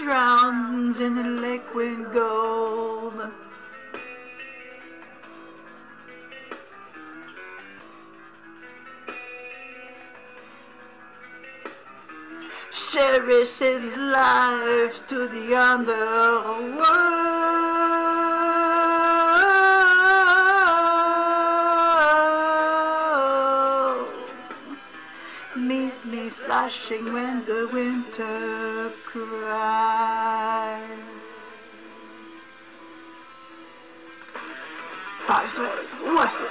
drowns in the liquid gold. Cherish his life to the underworld. Meet me flashing when the winter cries. I says westward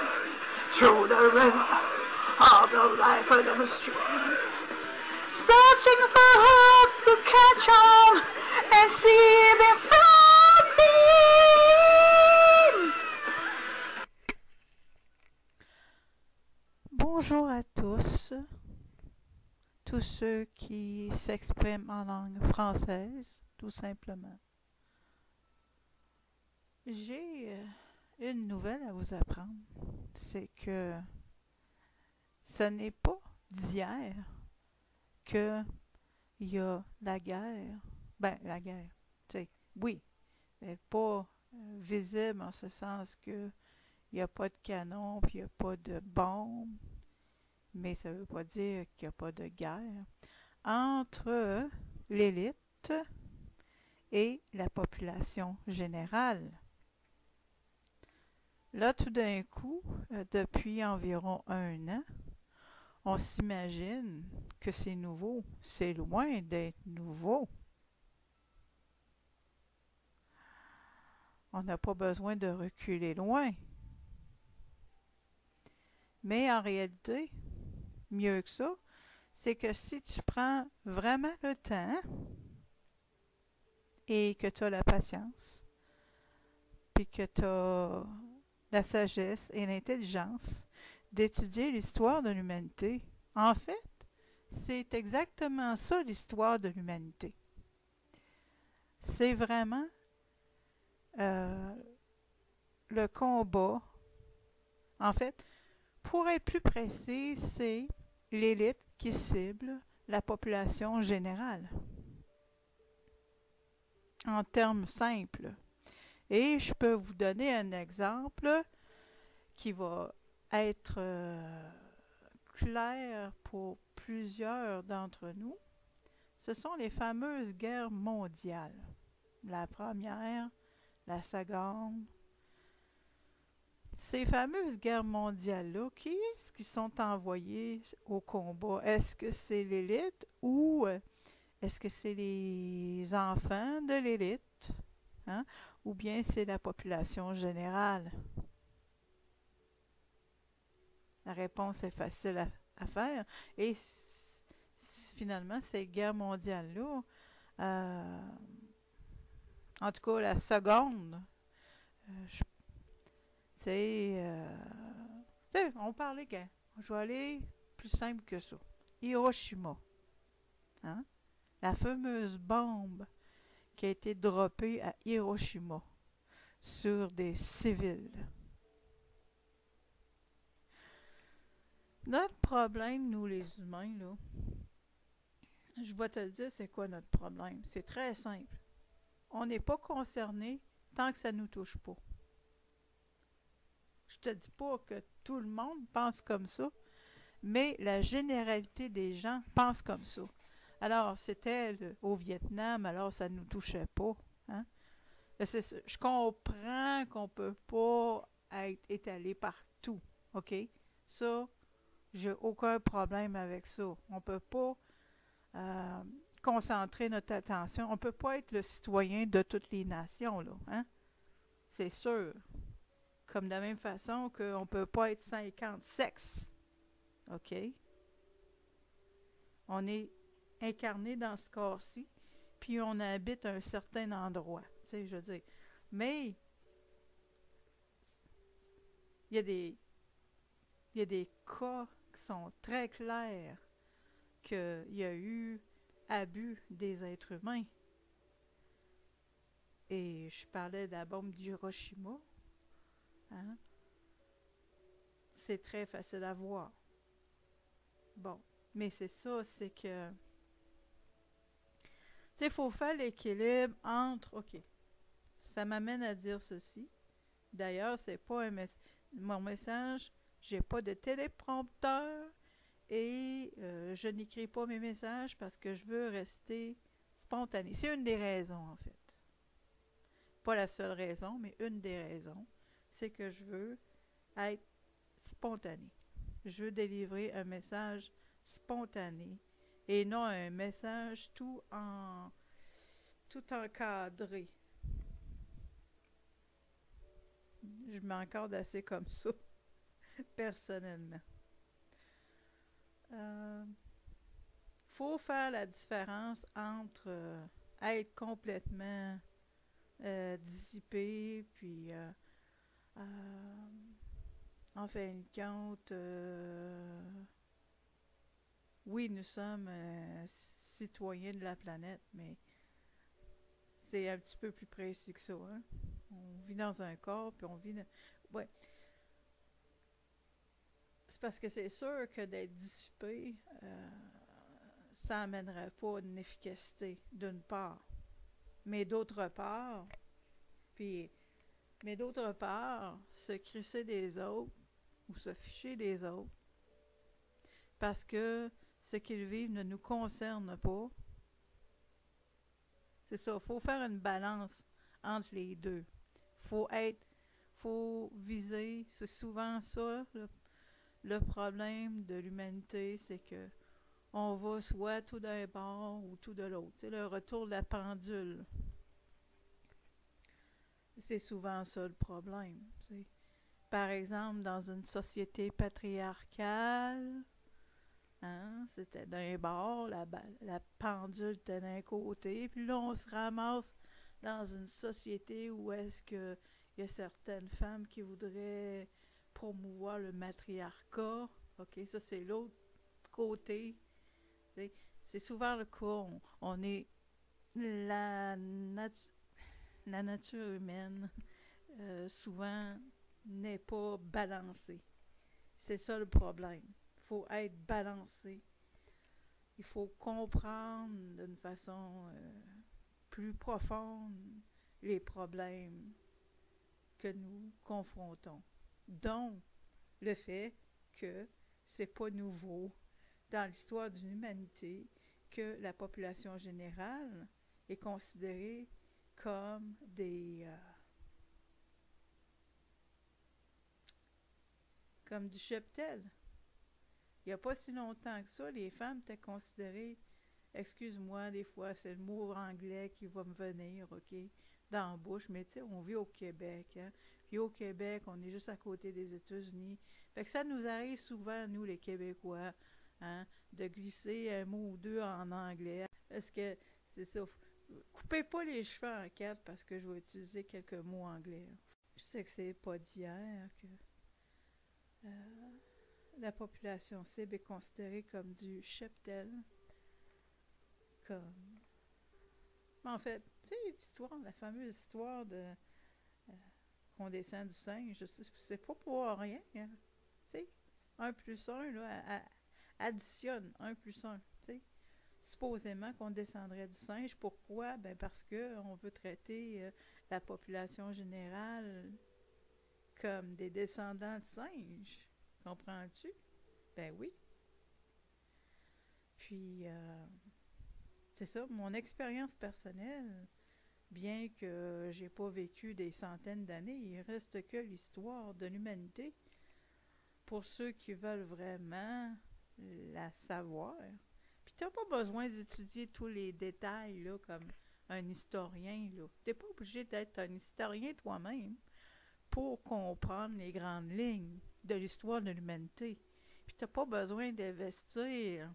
through the river, all the life of the stream. Searching for hope to catch on and see them sunbeam. Bonjour à tous ceux qui s'expriment en langue française, tout simplement. J'ai une nouvelle à vous apprendre, c'est que ce n'est pas d'hier qu'il y a la guerre. Ben, la guerre, tu sais, oui, mais pas visible en ce sens que il n'y a pas de canon, puis il n'y a pas de bombes, mais ça ne veut pas dire qu'il n'y a pas de guerre entre l'élite et la population générale. Là, tout d'un coup, depuis environ 1 an, on s'imagine que c'est nouveau. C'est loin d'être nouveau. On n'a pas besoin de reculer loin. Mais en réalité, mieux que ça, c'est que si tu prends vraiment le temps et que tu as la patience, puis que tu as la sagesse et l'intelligence d'étudier l'histoire de l'humanité. En fait, c'est exactement ça l'histoire de l'humanité. C'est vraiment le combat. En fait, pour être plus précis, c'est l'élite qui cible la population générale. En termes simples. Et je peux vous donner un exemple qui va être clair pour plusieurs d'entre nous. Ce sont les fameuses guerres mondiales. La première, la seconde. Ces fameuses guerres mondiales-là, qui est-ce qui sont envoyés au combat? Est-ce que c'est l'élite ou est-ce que c'est les enfants de l'élite? Hein? Ou bien c'est la population générale? La réponse est facile à faire. Et finalement, ces guerres mondiales-là, en tout cas la seconde, on parlait guerre. Je vais aller plus simple que ça. Hiroshima. Hein? La fameuse bombe qui a été droppée à Hiroshima sur des civils. Notre problème, nous les humains, là, je vais te le dire, c'est quoi notre problème? C'est très simple. On n'est pas concerné tant que ça ne nous touche pas. Je te dis pas que tout le monde pense comme ça, mais la généralité des gens pense comme ça. Alors, c'était au Vietnam, alors ça ne nous touchait pas. Hein? Je comprends qu'on ne peut pas être étalé partout. OK? Ça, j'ai aucun problème avec ça. On ne peut pas concentrer notre attention. On ne peut pas être le citoyen de toutes les nations, là. Hein? C'est sûr. Comme de la même façon qu'on ne peut pas être 50 sexes. OK? On est incarné dans ce corps-ci, puis on habite un certain endroit. Tu sais, je veux dire. Mais il y a des cas qui sont très clairs qu'il y a eu abus des êtres humains. Et je parlais de la bombe d'Hiroshima. Hein? C'est très facile à voir. Bon, mais c'est ça, c'est que sais, il faut faire l'équilibre entre, OK, ça m'amène à dire ceci. D'ailleurs, c'est pas mon message, j'ai pas de téléprompteur et je n'écris pas mes messages parce que je veux rester spontané. C'est une des raisons, en fait. Pas la seule raison, mais une des raisons, c'est que je veux être spontané. Je veux délivrer un message spontané et non un message tout encadré. Je m'encadre assez comme ça, personnellement. Faut faire la différence entre être complètement dissipé, puis en fin de compte, oui, nous sommes citoyens de la planète, mais c'est un petit peu plus précis que ça. Hein? On vit dans un corps, puis on vit dans... Ouais. C'est parce que c'est sûr que d'être dissipé, ça n'amènerait pas une efficacité, d'une part. Mais d'autre part, se crisser des autres ou se ficher des autres, parce que ce qu'ils vivent ne nous concerne pas. C'est ça, il faut faire une balance entre les deux. Faut viser, c'est souvent ça, le problème de l'humanité, c'est que on va soit tout d'un bord ou tout de l'autre. C'est le retour de la pendule. C'est souvent ça le problème. T'sais. Par exemple, dans une société patriarcale, hein, c'était d'un bord, la pendule était d'un côté, puis là, on se ramasse dans une société où est-ce que il y a certaines femmes qui voudraient promouvoir le matriarcat. OK, ça, c'est l'autre côté. T'sais. C'est souvent le cas. On est la nature humaine, souvent, n'est pas balancée. C'est ça le problème. Il faut être balancé. Il faut comprendre d'une façon plus profonde les problèmes que nous confrontons. Donc, le fait que c'est pas nouveau dans l'histoire de l'humanité que la population générale est considérée comme comme du cheptel. Il n'y a pas si longtemps que ça, les femmes étaient considérées, excuse-moi, des fois, c'est le mot anglais qui va me venir, OK, dans la bouche, mais tu sais, on vit au Québec, hein? Puis au Québec, on est juste à côté des États-Unis. Fait que ça nous arrive souvent, nous, les Québécois, hein, de glisser un mot ou deux en anglais. Parce que, c'est ça, coupez pas les cheveux en quatre parce que je vais utiliser quelques mots anglais. Je sais que c'est pas d'hier que la population cible est considérée comme du cheptel. Comme... En fait, tu sais, l'histoire, la fameuse histoire de qu'on descend du singe, c'est pas pour rien. Hein. Tu sais, 1 plus 1, là, additionne 1 plus 1. Tu sais, supposément qu'on descendrait du singe. Pourquoi? Ben parce qu'on veut traiter la population générale comme des descendants de singes. Comprends-tu? Ben oui. Puis, c'est ça, mon expérience personnelle, bien que j'ai pas vécu des centaines d'années, il reste que l'histoire de l'humanité pour ceux qui veulent vraiment la savoir. Puis t'as pas besoin d'étudier tous les détails là, comme un historien. Là. T'es pas obligé d'être un historien toi-même pour comprendre les grandes lignes de l'histoire de l'humanité. Puis t'as pas besoin d'investir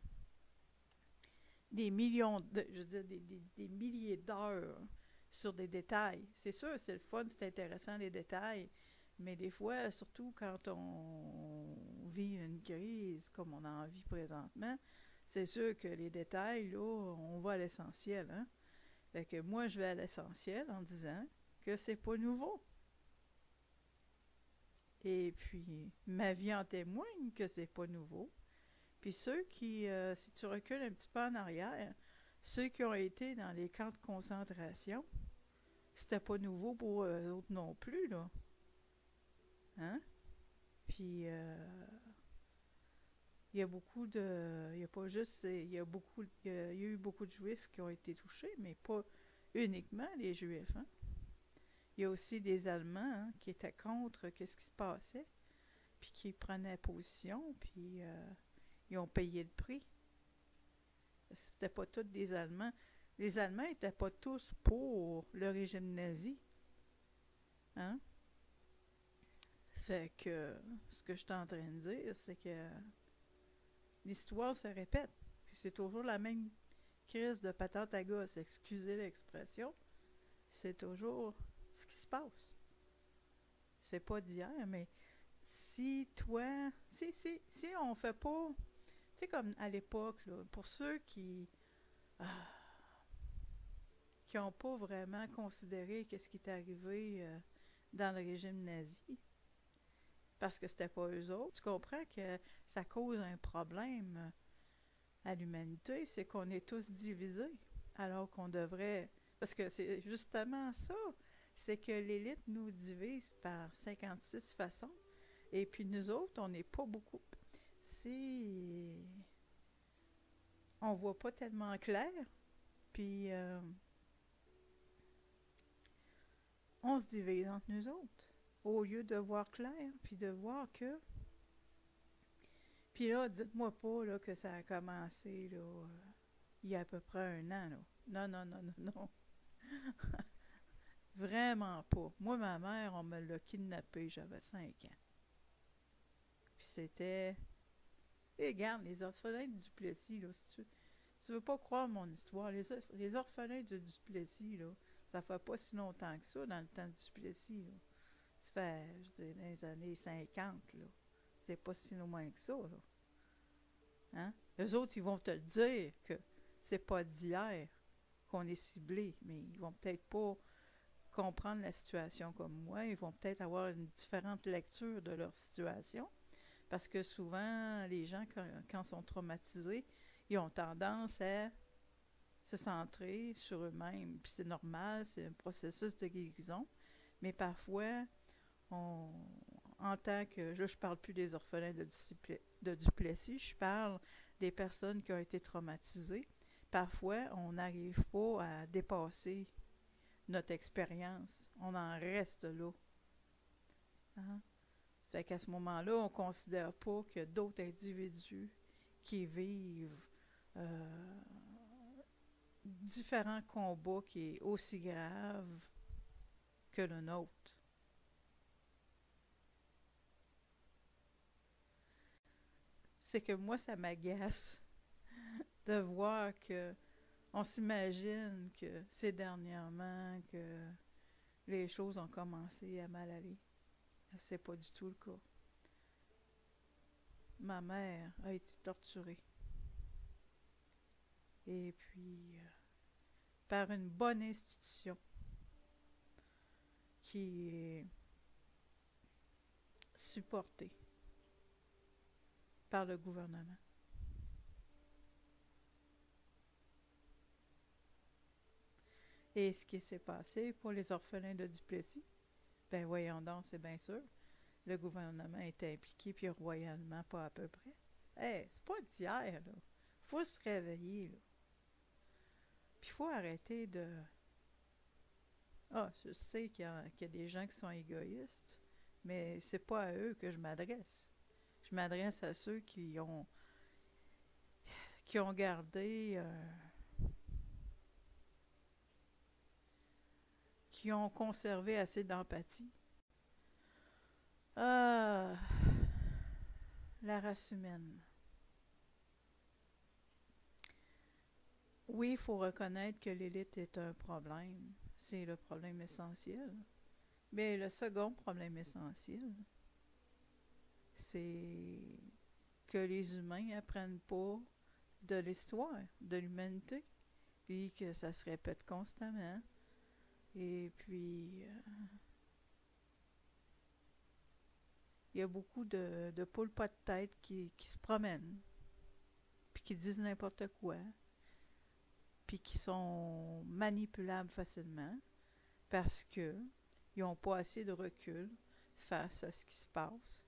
des millions, je veux dire, des milliers d'heures sur des détails. C'est sûr, c'est le fun, c'est intéressant les détails, mais des fois, surtout quand on vit une crise comme on en vit présentement, c'est sûr que les détails, là, on va à l'essentiel. Hein? Fait que moi, je vais à l'essentiel en disant que c'est pas nouveau. Et puis, ma vie en témoigne que c'est pas nouveau. Puis ceux qui, si tu recules un petit peu en arrière, Ceux qui ont été dans les camps de concentration, c'était pas nouveau pour eux autres non plus, là. Hein? Puis, il y a beaucoup de... Il y a pas juste... Il y a beaucoup... Il y a eu beaucoup de Juifs qui ont été touchés, mais pas uniquement les Juifs, hein? Il y a aussi des Allemands, hein, qui étaient contre ce qui se passait, puis qui prenaient position, puis ils ont payé le prix. C'était pas tous des Allemands. Les Allemands n'étaient pas tous pour le régime nazi. Hein? Fait que ce que je suis en train de dire, c'est que l'histoire se répète. Puis c'est toujours la même crise de patate à gosse, excusez l'expression. C'est toujours ce qui se passe. C'est pas d'hier, mais si toi... Si on fait pas... Tu sais, comme à l'époque, là, pour ceux qui n'ont pas vraiment considéré qu'est-ce qui est arrivé dans le régime nazi, parce que c'était pas eux autres, tu comprends que ça cause un problème à l'humanité, c'est qu'on est tous divisés, alors qu'on devrait... Parce que c'est justement ça, c'est que l'élite nous divise par 56 façons, et puis nous autres, on n'est pas beaucoup... On voit pas tellement clair, puis on se divise entre nous autres, au lieu de voir clair, puis de voir que... Puis là, dites-moi pas là, que ça a commencé là, il y a à peu près 1 an. Là. Non, non, non, non, non. Vraiment pas. Moi, ma mère, on me l'a kidnappée, j'avais 5 ans. Puis c'était... Et regarde, les orphelins de Duplessis, là, si tu veux pas croire mon histoire, les orphelins de Duplessis, là, ça fait pas si longtemps que ça, dans le temps de Duplessis, là. Ça fait, je dis, dans les années 50, là. C'est pas si loin que ça, là. Hein? Eux autres, ils vont te le dire que c'est pas d'hier qu'on est ciblé, mais ils vont peut-être pas comprendre la situation comme moi. Ils vont peut-être avoir une différente lecture de leur situation. Parce que souvent, les gens, quand ils sont traumatisés, ils ont tendance à se centrer sur eux-mêmes. Puis c'est normal, c'est un processus de guérison. Mais parfois, en tant que... Là, je parle plus des orphelins de Duplessis, je parle des personnes qui ont été traumatisées. Parfois, on n'arrive pas à dépasser notre expérience. On en reste là. Hein? Fait qu'à ce moment-là, on ne considère pas que d'autres individus qui vivent différents combats qui est aussi grave que le nôtre. C'est que moi, ça m'agace de voir que on s'imagine que c'est dernièrement que les choses ont commencé à mal aller. C'est pas du tout le cas. Ma mère a été torturée. Et puis, par une bonne institution qui est supportée par le gouvernement. Et ce qui s'est passé pour les orphelins de Duplessis, ben voyons donc, c'est bien sûr. Le gouvernement était impliqué, puis royalement, pas à peu près. C'est pas d'hier, là. Faut se réveiller, là. Puis il faut arrêter de... je sais qu'il y a des gens qui sont égoïstes, mais c'est pas à eux que je m'adresse. Je m'adresse à ceux qui ont gardé... qui ont conservé assez d'empathie. La race humaine. Oui, il faut reconnaître que l'élite est un problème. C'est le problème essentiel. Mais le second problème essentiel, c'est que les humains n'apprennent pas de l'histoire, de l'humanité, puis que ça se répète constamment. Et puis, il y a beaucoup de poules pas de tête qui se promènent, puis qui disent n'importe quoi. puis qui sont manipulables facilement parce que ils n'ont pas assez de recul face à ce qui se passe.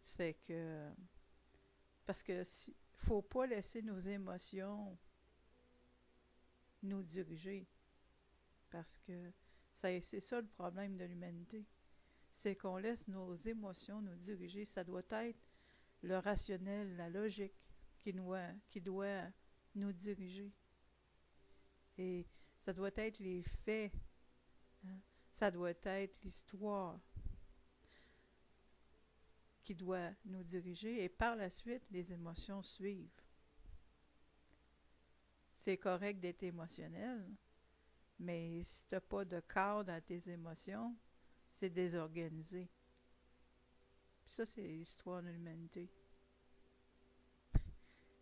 Ça fait que parce que faut pas laisser nos émotions nous diriger parce que c'est ça le problème de l'humanité. C'est qu'on laisse nos émotions nous diriger. Ça doit être le rationnel, la logique qui doit nous diriger. Et ça doit être les faits. Hein? Ça doit être l'histoire qui doit nous diriger. Et par la suite, les émotions suivent. C'est correct d'être émotionnel, mais si tu n'as pas de cadre à tes émotions, c'est désorganisé. Puis ça, c'est l'histoire de l'humanité.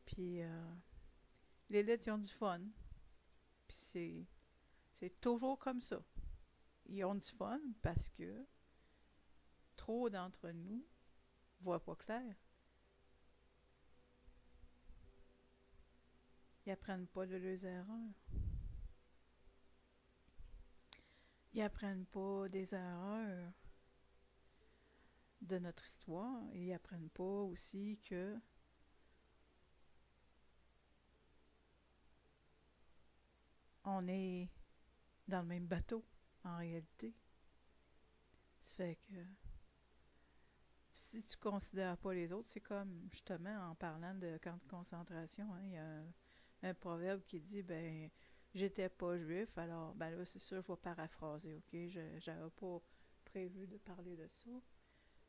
Puis les lettres, ils ont du fun. Puis c'est toujours comme ça. Ils ont du fun parce que trop d'entre nous ne voient pas clair. Ils n'apprennent pas de leurs erreurs. Ils n'apprennent pas des erreurs de notre histoire. Et ils n'apprennent pas aussi que on est dans le même bateau, en réalité. Ça fait que si tu ne considères pas les autres, c'est comme, justement, en parlant de camp de concentration, hein, il y a un proverbe qui dit, ben, j'étais pas juif, alors, ben là, c'est sûr, je vais paraphraser, ok? J'avais pas prévu de parler de ça,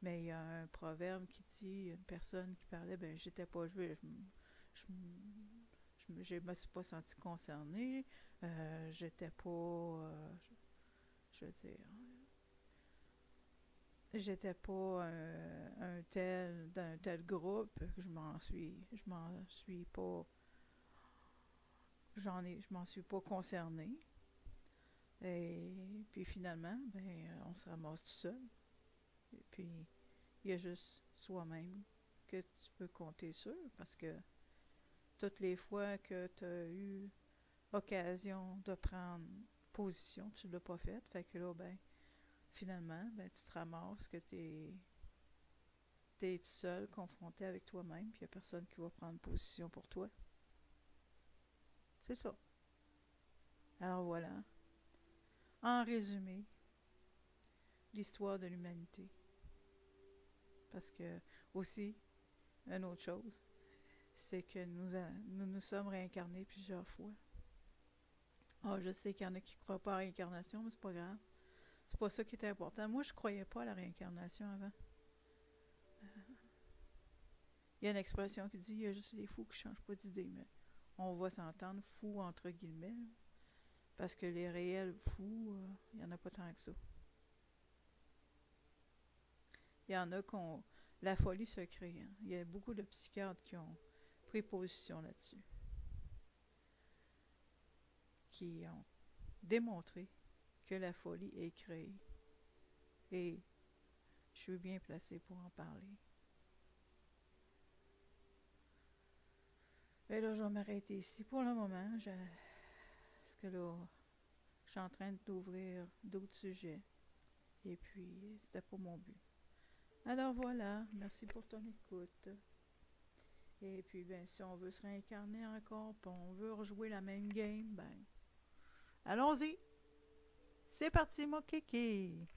mais il y a un proverbe qui dit, une personne qui parlait, ben, j'étais pas juif, je me suis pas senti concernée, j'étais pas, je veux dire, j'étais pas d'un tel groupe, je m'en suis pas, je m'en suis pas concernée. Et puis finalement, ben, on se ramasse tout seul. Et puis, il y a juste soi-même que tu peux compter sur, parce que toutes les fois que tu as eu occasion de prendre position, tu l'as pas faite. Fait que là, ben, finalement, ben, tu te ramasses que t'es tout seul, confronté avec toi-même, puis il n'y a personne qui va prendre position pour toi. C'est ça. Alors voilà. En résumé, l'histoire de l'humanité. Parce que, aussi, une autre chose, c'est que nous sommes réincarnés plusieurs fois. Ah, je sais qu'il y en a qui ne croient pas à la réincarnation, mais c'est pas grave. C'est pas ça qui est important. Moi, je croyais pas à la réincarnation avant. Il y a une expression qui dit, il y a juste les fous qui changent pas d'idée, mais on va s'entendre fous entre guillemets, parce que les réels fous, il n'y en a pas tant que ça. Il y en a la folie se crée. Hein. Il y a beaucoup de psychiatres qui ont pris position là-dessus, qui ont démontré que la folie est créée. Et je suis bien placée pour en parler. Et là, je vais m'arrêter ici pour le moment. Parce que là, je suis en train d'ouvrir d'autres sujets. Et puis, c'était pas mon but. Alors voilà, merci pour ton écoute. Et puis, ben, si on veut se réincarner encore, puis on veut rejouer la même game, ben, allons-y. C'est parti, mon kiki.